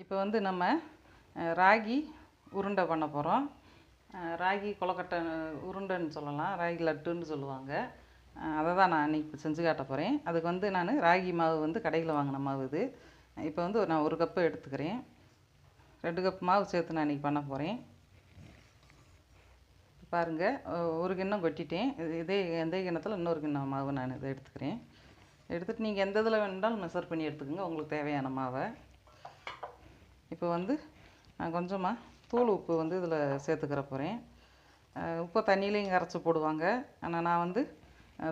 இப்போ வந்து நம்ம ராகி உருண்டை பண்ண போகிறோம். ராகி கொழுக்கட்டை உருண்டைன்னு சொல்லலாம், ராகி லட்டுன்னு சொல்லுவாங்க. அதை தான் நான் இன்றைக்கி செஞ்சு காட்ட போகிறேன். அதுக்கு வந்து நான் ராகி மாவு வந்து கடையில் வாங்கின மாவு இது. இப்போ வந்து நான் 1 கப்பு எடுத்துக்கிறேன். 2 கப் மாவு சேர்த்து நான் இன்றைக்கி பண்ண போகிறேன். பாருங்கள், 1 கிண்ணம் கொட்டிட்டேன். எந்த கிண்ணத்தில் இன்னொரு கிண்ணம் மாவு நான் இதை எடுத்துக்கிறேன். எடுத்துகிட்டு நீங்கள் எந்த இதில் வேணுண்டாலும் மெஷர் பண்ணி எடுத்துக்கோங்க, உங்களுக்கு தேவையான மாவை. இப்போ வந்து நான் கொஞ்சமாக தூள் உப்பு வந்து இதில் சேர்த்துக்கிற போகிறேன். உப்பை தண்ணியிலையும் கரைச்சி போடுவாங்க, ஆனால் நான் வந்து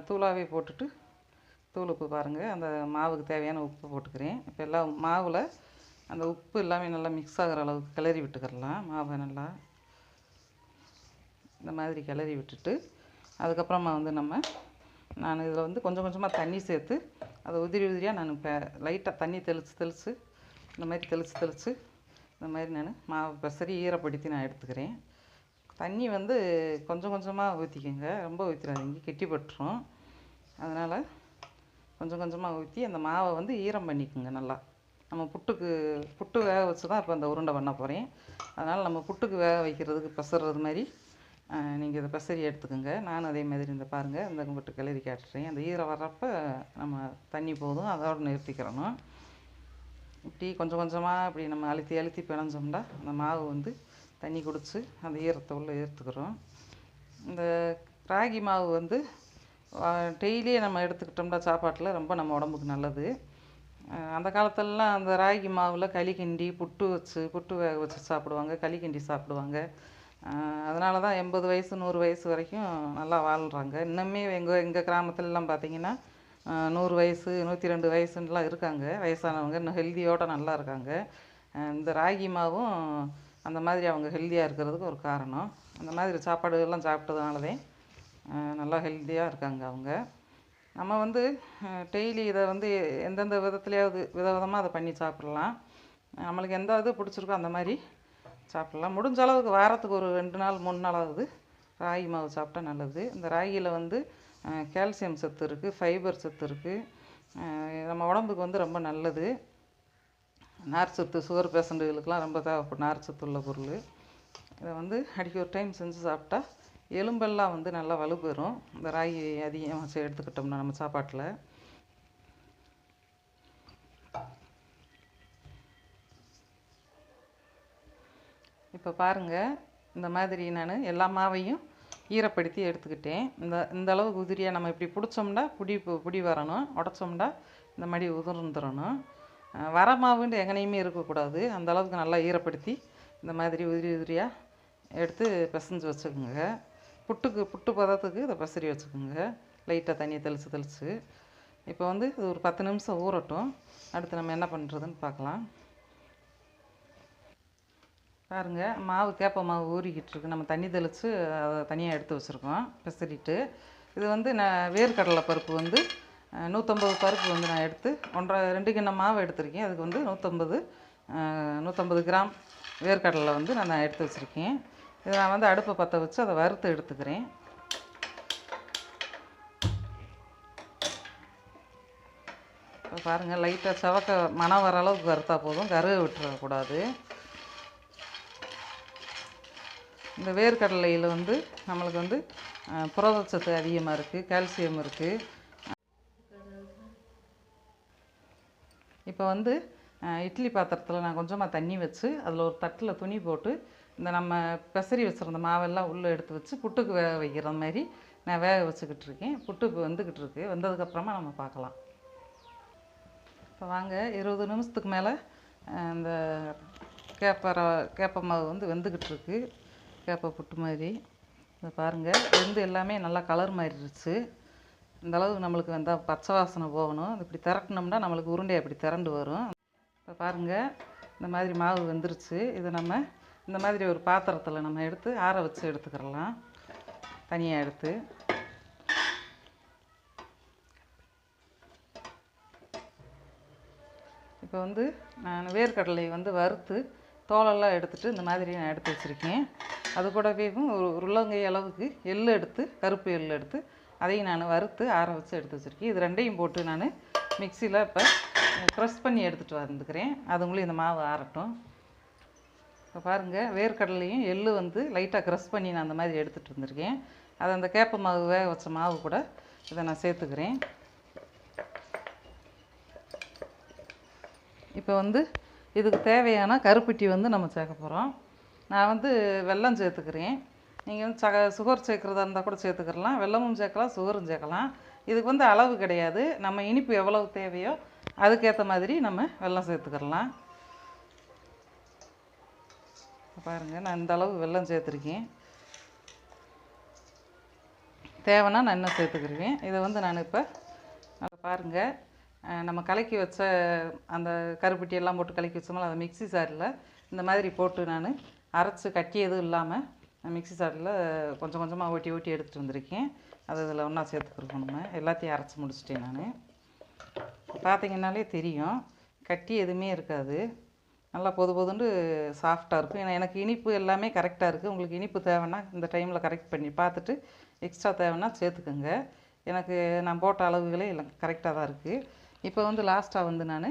தூளாகவே போட்டுட்டு தூள் உப்பு பாருங்கள், அந்த மாவுக்கு தேவையான உப்பு போட்டுக்கிறேன். இப்போ எல்லாம் மாவில் அந்த உப்பு எல்லாமே நல்லா மிக்ஸ் ஆகிற அளவுக்கு கிளறி விட்டுக்கிறலாம். மாவை நல்லா இந்த மாதிரி கிளறி விட்டுட்டு அதுக்கப்புறமா வந்து நான் இதில் வந்து கொஞ்சம் கொஞ்சமாக தண்ணி சேர்த்து அதை உதிரியாக நான் இப்போ லைட்டாக தண்ணி தெளித்து இந்த மாதிரி தெளித்து இந்த மாதிரி நான் மாவு பெசரி ஈரப்படுத்தி நான் எடுத்துக்கிறேன். தண்ணி வந்து கொஞ்சம் கொஞ்சமாக ஊற்றிக்கோங்க, ரொம்ப ஊற்றிடாதீங்க, கெட்டிப்பட்டுரும். அதனால் கொஞ்சம் கொஞ்சமாக ஊற்றி அந்த மாவை வந்து ஈரம் பண்ணிக்கோங்க நல்லா. நம்ம புட்டு வேக வச்சு தான் இப்போ அந்த உருண்டை பண்ண போகிறேன். அதனால் நம்ம புட்டுக்கு வேக வைக்கிறதுக்கு பெசறது மாதிரி நீங்கள் இதை பெசரி எடுத்துக்கோங்க. நானும் அதே மாதிரி இந்த பாருங்கள், இந்த கும்பிட்டு கிளறி காட்டுறேன். அந்த ஈரம் வர்றப்போ நம்ம தண்ணி போதும், அதோடு நிறுத்திக்கிறணும். இப்படி கொஞ்சம் கொஞ்சமாக இப்படி நம்ம அழுத்தி பிணைஞ்சோம்னா அந்த மாவு வந்து தண்ணி குடித்து அந்த ஈரத்தை உள்ளே ஏற்றுக்கிறோம். இந்த ராகி மாவு வந்து டெய்லியே நம்ம எடுத்துக்கிட்டோம்னா சாப்பாட்டில் ரொம்ப நம்ம உடம்புக்கு நல்லது. அந்த காலத்துலலாம் அந்த ராகி மாவில் களி கிண்டி புட்டு வேக வச்சு சாப்பிடுவாங்க, களி கிண்டி சாப்பிடுவாங்க. அதனால தான் 80 வயசு 100 வயசு வரைக்கும் நல்லா வாழ்கிறாங்க. இன்னுமே எங்கள் கிராமத்துலலாம் பார்த்திங்கன்னா 100 வயசு 102 வயசுலாம் இருக்காங்க வயசானவங்க, இன்னும் ஹெல்த்தியோடு நல்லா இருக்காங்க. இந்த ராகி மாவும் அந்த மாதிரி அவங்க ஹெல்த்தியாக இருக்கிறதுக்கு ஒரு காரணம். அந்த மாதிரி சாப்பாடுகள்லாம் சாப்பிட்டதுனாலதே நல்லா ஹெல்த்தியாக இருக்காங்க அவங்க. நம்ம வந்து டெய்லி இதை வந்து எந்தெந்த விதத்துலையாவது விதவிதமாக அதை பண்ணி சாப்பிட்லாம். நம்மளுக்கு எந்த இது பிடிச்சிருக்கோ அந்த மாதிரி சாப்பிட்லாம். முடிஞ்ச அளவுக்கு வாரத்துக்கு ஒரு 2 நாள் 3 நாளாவது ராகி மாவு சாப்பிட்டா நல்லது. இந்த ராகியில் வந்து கால்சியம் சத்து இருக்குது, ஃபைபர் சத்து இருக்குது. நம்ம உடம்புக்கு வந்து ரொம்ப நல்லது. நார் சத்து சுகர் பேஷண்ட்டுகளுக்கெலாம் ரொம்ப தேவைப்படும் நார் சத்து உள்ள பொருள். இதை வந்து அடிக்க ஒரு டைம் செஞ்சு சாப்பிட்டா எலும்பெல்லாம் வந்து நல்லா வலுப்பெறும். இந்த ராகி அதிகமாக எடுத்துக்கிட்டோம்னா நம்ம சாப்பாட்டில். இப்போ பாருங்கள், இந்த மாதிரி நான் எல்லா மாவையும் ஈரப்படுத்தி எடுத்துக்கிட்டேன். இந்த அளவுக்கு உதிரியாக நம்ம இப்படி பிடிச்சோம்னா புடி வரணும், உடச்சோம்னா இந்த மாதிரி உதிர்ந்துடணும். வர மாவுன்ட்டு எங்கனையுமே இருக்கக்கூடாது. அந்த அளவுக்கு நல்லா ஈரப்படுத்தி இந்த மாதிரி உதிரியாக எடுத்து பிசைஞ்சு வச்சுக்கோங்க. புட்டு பதத்துக்கு இதை பெசரி வச்சுக்கோங்க, லைட்டாக தண்ணியை தெளித்து. இப்போ வந்து இது ஒரு 10 நிமிஷம் ஊறட்டும். அடுத்து நம்ம என்ன பண்ணுறதுன்னு பார்க்கலாம். பாருங்கள், கேப்ப மாவு ஊறிக்கிட்டு இருக்கு. நம்ம தண்ணி தெளித்து அதை தனியாக எடுத்து வச்சுருக்கோம் பெசரிட்டு. இது வந்து நான் வேர்க்கடலை பருப்பு வந்து 150 பருப்பு வந்து நான் எடுத்து 2 கிண்ணம் மாவு எடுத்திருக்கேன். அதுக்கு வந்து 150 கிராம் வேர்க்கடலை வந்து நான் எடுத்து வச்சுருக்கேன். இதை நான் வந்து அடுப்பை பற்ற வச்சு அதை வறுத்து எடுத்துக்கிறேன். இப்போ பாருங்கள், லைட்டாக செவக்க மணம் வர அளவுக்கு வறுத்தா போதும், கருக விட்டுறக்கூடாது. இந்த வேர்க்கடலையில் வந்து நம்மளுக்கு வந்து புரதச்சத்து அதிகமாக இருக்குது, கால்சியம் இருக்குது. இப்போ வந்து இட்லி பாத்திரத்தில் நான் கொஞ்சமாக தண்ணி வச்சு அதில் ஒரு தட்டில் துணி போட்டு இந்த நம்ம பெசரி வச்சுருந்த மாவெல்லாம் உள்ளே எடுத்து வச்சு புட்டுக்கு வேக வைக்கிற மாதிரி நான் வேக வச்சுக்கிட்டு இருக்கேன். புட்டு இப்போ வெந்துக்கிட்டு இருக்கு. வெந்ததுக்கப்புறமா நம்ம பார்க்கலாம். இப்போ வாங்க, 20 நிமிஷத்துக்கு மேலே இந்த கேப்ப மாவு வந்து வெந்துக்கிட்டு இருக்கு, கேப்பை புட்டு மாதிரி. இதை பாருங்கள், வெந்து எல்லாமே நல்லா கலர் மாறிடுச்சு. இந்த அளவுக்கு நம்மளுக்கு வந்தால் பச்சை வாசனை போகணும். இப்படி திரட்டினோம்னா நம்மளுக்கு உருண்டை அப்படி திரண்டு வரும். இப்போ பாருங்கள், இந்த மாதிரி மாவு வெந்துருச்சு. இதை நம்ம இந்த மாதிரி ஒரு பாத்திரத்தில் நம்ம எடுத்து ஆற வச்சு எடுத்துக்கிறலாம், தனியாக எடுத்து. இப்போ வந்து நான் வேர்க்கடலை வந்து வறுத்து தோலெல்லாம் எடுத்துகிட்டு இந்த மாதிரி நான் எடுத்து வச்சுருக்கேன். அது கூடவே ஒரு உள்ளங்கை அளவுக்கு கருப்பு எள் எடுத்து அதையும் நான் வறுத்து ஆற வச்சு எடுத்து வச்சுருக்கேன். இது ரெண்டையும் போட்டு நான் மிக்சியில் இப்போ க்ரஷ் பண்ணி எடுத்துகிட்டு வந்துக்கிறேன். அதுங்களும் இந்த மாவு ஆறட்டும். இப்போ பாருங்கள், வேர்க்கடலையும் எள்ளு வந்து லைட்டாக க்ரஷ் பண்ணி நான் அந்த மாதிரி எடுத்துகிட்டு வந்திருக்கேன். அதை அந்த கேப்ப மாவு வேக வச்ச மாவு கூட இதை நான் சேர்த்துக்கிறேன். இப்போ வந்து இதுக்கு தேவையான கருப்பட்டி வந்து நம்ம சேர்க்க போகிறோம். நான் வந்து வெல்லம் சேர்த்துக்கிறேன். நீங்கள் வந்து சுகர் சேர்க்குறதா இருந்தால் கூட சேர்த்துக்கிறலாம். வெல்லமும் சேர்க்கலாம், சுகரும் சேர்க்கலாம். இதுக்கு வந்து அளவு கிடையாது. நம்ம இனிப்பு எவ்வளவு தேவையோ அதுக்கேற்ற மாதிரி நம்ம வெல்லம் சேர்த்துக்கிறலாம். பாருங்கள், நான் இந்த அளவு வெல்லம் சேர்த்துருக்கேன். தேவைன்னா நான் இன்னும் சேர்த்துக்கிருவேன். இதை வந்து நான் இப்போ பாருங்கள், நம்ம கலக்கி வச்ச அந்த கருப்பட்டியெல்லாம் போட்டு கலக்கி வச்சோம்னா அதை மிக்ஸி சாரில் இந்த மாதிரி போட்டு நான் அரைச்சி கட்டி எதுவும் இல்லாமல் மிக்ஸி சாரில் கொஞ்சம் கொஞ்சமாக ஓட்டி ஓட்டி எடுத்துகிட்டு வந்திருக்கேன். அதை இதில் ஒன்றா சேர்த்துக்கிருக்கோம். நம்ம எல்லாத்தையும் அரைச்சி முடிச்சிட்டேன். நான் பார்த்திங்கனாலே தெரியும், கட்டி எதுவுமே இருக்காது. நல்லா பொது பொதுன்னு சாஃப்டாக இருக்கும். ஏன்னா எனக்கு இனிப்பு எல்லாமே கரெக்டாக இருக்குது. உங்களுக்கு இனிப்பு தேவைன்னா இந்த டைமில் கரெக்ட் பண்ணி பார்த்துட்டு எக்ஸ்ட்ரா தேவைன்னா சேர்த்துக்கோங்க. எனக்கு நான் போட்ட அளவுகளே எல்லாம் கரெக்டாக தான் இருக்குது. இப்போ வந்து லாஸ்ட்டாக வந்து நான்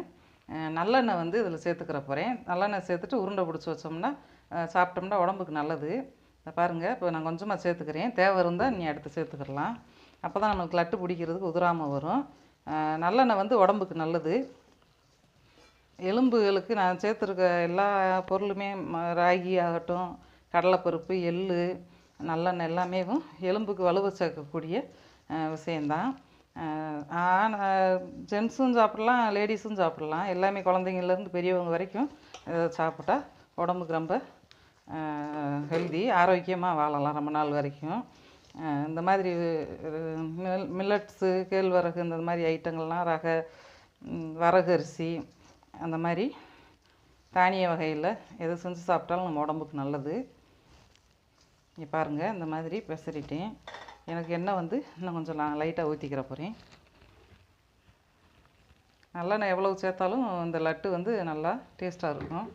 நல்லெண்ணெய் வந்து இதில் சேர்த்துக்கிற போகிறேன். நல்லெண்ணெய் சேர்த்துட்டு உருண்டை பிடிச்சி வச்சோம்னா சாப்பிட்டோம்னா உடம்புக்கு நல்லது. இதை பாருங்கள், இப்போ நான் கொஞ்சமாக சேர்த்துக்கிறேன். தேவை இருந்தால் நீ அடுத்து சேர்த்துக்கிடலாம். அப்போ தான் நமக்கு லட்டு பிடிக்கிறதுக்கு உதிராமல் வரும். நல்லெண்ணெய் வந்து உடம்புக்கு நல்லது. எலும்புகளுக்கு நான் சேர்த்துருக்க எல்லா பொருளுமே ராகி ஆகட்டும், கடலைப்பருப்பு, எள், நல்லெண்ணெய் எல்லாமே எலும்புக்கு வலுவை சேர்க்கக்கூடிய விஷயந்தான். ஜென்ஸும் சாப்பிட்லாம், லேடிஸும் சாப்பிட்லாம். எல்லாமே குழந்தைங்கள்லேருந்து பெரியவங்க வரைக்கும் சாப்பிட்டா உடம்புக்கு ரொம்ப ஹெல்தி, ஆரோக்கியமாக வாழலாம் ரொம்ப நாள் வரைக்கும். இந்த மாதிரி மில்லட்ஸு, கேழ்வரகு இந்த மாதிரி ஐட்டங்கள்லாம் வரகு அரிசி அந்த மாதிரி தானிய வகையில் எது செஞ்சு சாப்பிட்டாலும் நம்ம உடம்புக்கு நல்லது. இங்கே பாருங்கள், இந்த மாதிரி பெசரிட்டேன். எனக்கு எண்ணெய் வந்து இன்னும் கொஞ்சம் நான் லைட்டாக ஊற்றிக்கிற போகிறேன். நல்லெண்ணெய் எவ்வளவு சேர்த்தாலும் இந்த லட்டு வந்து நல்லா டேஸ்ட்டாக இருக்கும்.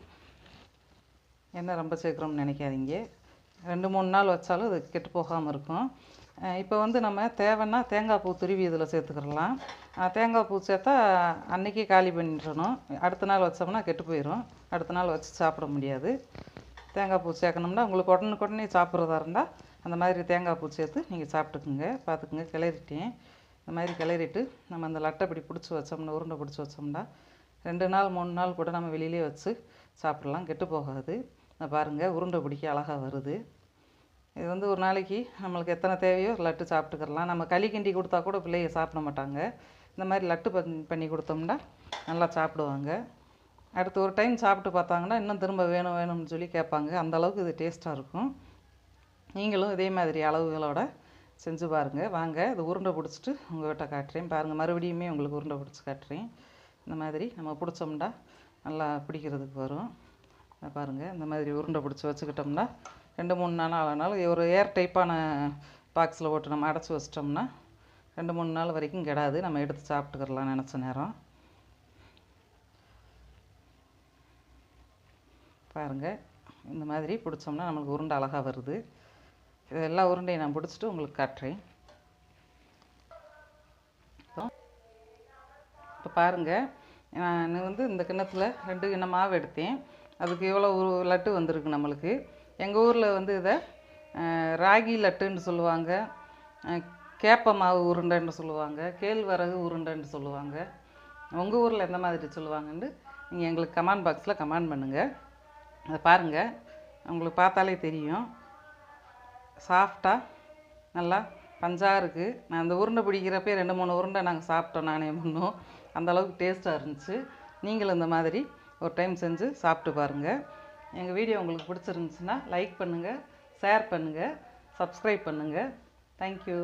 எண்ணெய் ரொம்ப சேர்க்குறோம்னு நினைக்காதீங்க. 2-3 நாள் வச்சாலும் அது கெட்டு போகாமல் இருக்கும். இப்போ வந்து நம்ம தேவைன்னா தேங்காய் பூ துருவி இதில் சேர்த்துக்கிடலாம். தேங்காய் பூ சேர்த்தா அன்றைக்கி காலி பண்ணிடணும். அடுத்த நாள் வச்சோம்னா கெட்டு போயிடும். அடுத்த நாள் வச்சு சாப்பிட முடியாது. தேங்காய் பூ சேர்க்கணும்னா உங்களுக்கு உடனுக்குடனே சாப்பிட்றதா இருந்தால் அந்த மாதிரி தேங்காய் பூ சேர்த்து நீங்கள் சாப்பிட்டுக்குங்க. பார்த்துக்குங்க, கிளறிட்டேன். இந்த மாதிரி கிளறிட்டு நம்ம அந்த லட்டை இப்படி பிடிச்சி வச்சோம்னா, உருண்டை பிடிச்சி வச்சோம்னா 2 நாள் 3 நாள் கூட நம்ம வெளியிலே வச்சு சாப்பிட்லாம், கெட்டு போகாது. பாருங்கள், உருண்டை பிடிக்க அழகாக வருது. இது வந்து ஒரு நாளைக்கு நம்மளுக்கு எத்தனை தேவையோ லட்டு சாப்பிட்டுக்கிறலாம். நம்ம களி கிண்டி கொடுத்தா கூட பிள்ளைங்க சாப்பிட மாட்டாங்க. இந்த மாதிரி லட்டு பண்ணி கொடுத்தோம்னா நல்லா சாப்பிடுவாங்க. அடுத்து ஒரு டைம் சாப்பிட்டு பார்த்தாங்கன்னா இன்னும் திரும்ப வேணும் வேணும்னு சொல்லி கேட்பாங்க. அந்தளவுக்கு இது டேஸ்ட்டாக இருக்கும். நீங்களும் இதே மாதிரி அளவுகளோடு செஞ்சு பாருங்கள். வாங்க, இது உருண்டை பிடிச்சிட்டு உங்கள்கிட்ட காட்டுறேன். பாருங்கள், மறுபடியுமே உங்களுக்கு உருண்டை பிடிச்சி காட்டுறேன். இந்த மாதிரி நம்ம பிடிச்சோம்னா நல்லா பிடிக்கிறதுக்கு வரும். பாருங்கள், இந்த மாதிரி உருண்டை பிடிச்சி வச்சுக்கிட்டோம்னா 2-3 நாள் ஆனாலும் ஒரு ஏர் டைப்பான பாக்ஸில் போட்டு நம்ம அடைச்சி வச்சிட்டோம்னா 2-3 நாள் வரைக்கும் கெடாது. நம்ம எடுத்து சாப்பிட்டுக்கிறலாம் நினச்ச நேரம். பாருங்கள், இந்த மாதிரி பிடிச்சோம்னா நம்மளுக்கு உருண்டை அழகாக வருது. இது எல்லா உருண்டையும் நான் பிடிச்சிட்டு உங்களுக்கு காட்டுறேன். இப்போ பாருங்கள், நான் வந்து இந்த கிண்ணத்தில் 2 கிண்ணம் மாவு எடுத்தேன். அதுக்கு எவ்வளோ லட்டு வந்திருக்கு நம்மளுக்கு. எங்கள் ஊரில் வந்து இதை ராகி லட்டுன்னு சொல்லுவாங்க, கேப்ப மாவு உருண்டைன்னு சொல்லுவாங்க, கேழ்வரகு உருண்டைன்னு சொல்லுவாங்க. உங்கள் ஊரில் எந்த மாதிரி சொல்லுவாங்கன்னு நீங்கள் எங்களுக்கு கமெண்ட் பாக்ஸில் கமெண்ட் பண்ணுங்கள். அதை பாருங்கள், உங்களுக்கு பார்த்தாலே தெரியும், சாஃப்டாக நல்லா பஞ்சாக இருக்குது. நான் அந்த உருண்டை பிடிக்கிறப்பே 2-3 உருண்டை நாங்கள் சாப்பிட்டோம், நானே முன்னும். அந்தளவுக்கு டேஸ்ட்டாக இருந்துச்சு. நீங்களும் இந்த மாதிரி ஒரு டைம் செஞ்சு சாப்பிட்டு பாருங்கள். எங்கள் வீடியோ உங்களுக்கு பிடிச்சிருந்துச்சுன்னா லைக் பண்ணுங்கள், ஷேர் பண்ணுங்கள், சப்ஸ்கிரைப் பண்ணுங்கள். தேங்க்யூ.